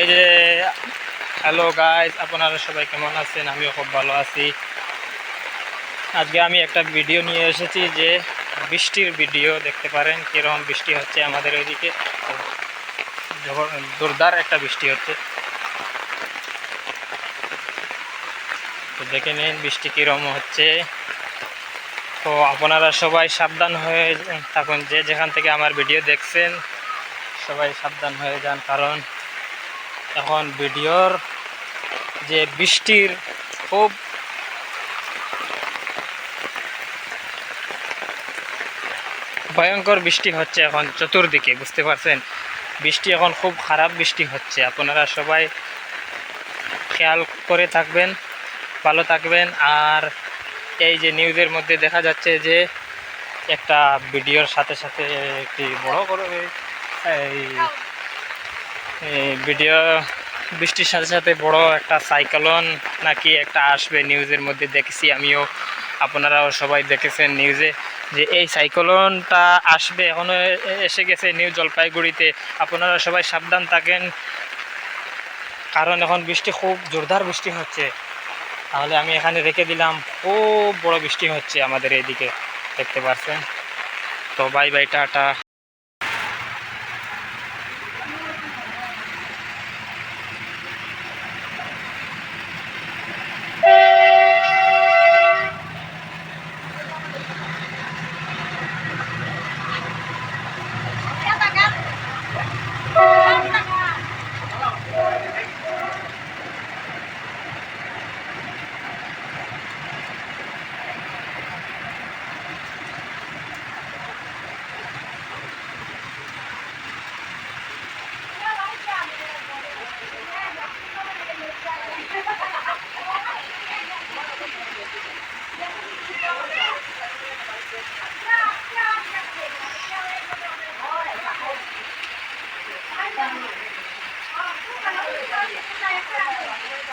এই যে hello guys, আপনারা সবাই কেমন আছেন? আমিও খুব ভালো আছি। আজকে আমি একটা ভিডিও নিয়ে এসেছি যে বৃষ্টির ভিডিও। দেখতে পারেন কীরকম বৃষ্টি হচ্ছে আমাদের ওইদিকে। জোরদার একটা বৃষ্টি হচ্ছে, তো দেখে নিন বৃষ্টি কীরকম হচ্ছে। তো আপনারা সবাই সাবধান হয়ে থাকুন, যে যেখান থেকে আমার ভিডিও দেখছেন সবাই সাবধান হয়ে যান, কারণ এখন ভিডিওর যে বৃষ্টির খুব ভয়ঙ্কর বৃষ্টি হচ্ছে এখন চতুর্দিকে, বুঝতে পারছেন? বৃষ্টি এখন খুব খারাপ বৃষ্টি হচ্ছে। আপনারা সবাই খেয়াল করে থাকবেন, ভালো থাকবেন। আর এই যে নিউজের মধ্যে দেখা যাচ্ছে যে একটা ভিডিওর সাথে সাথে একটি বড় করে এই ভিডিও, বৃষ্টির সাথে সাথে বড় একটা সাইক্লোন নাকি একটা আসবে, নিউজের মধ্যে দেখেছি আমিও, আপনারাও সবাই দেখেছেন নিউজে যে এই সাইক্লোনটা আসবে, এখনও এসে গেছে নিউ জলপাইগুড়িতে। আপনারা সবাই সাবধান থাকেন, কারণ এখন বৃষ্টি খুব জোরদার বৃষ্টি হচ্ছে। তাহলে আমি এখানে রেখে দিলাম, খুব বড় বৃষ্টি হচ্ছে আমাদের এইদিকে, দেখতে পাচ্ছেন। তো বাই বাই, টাটা।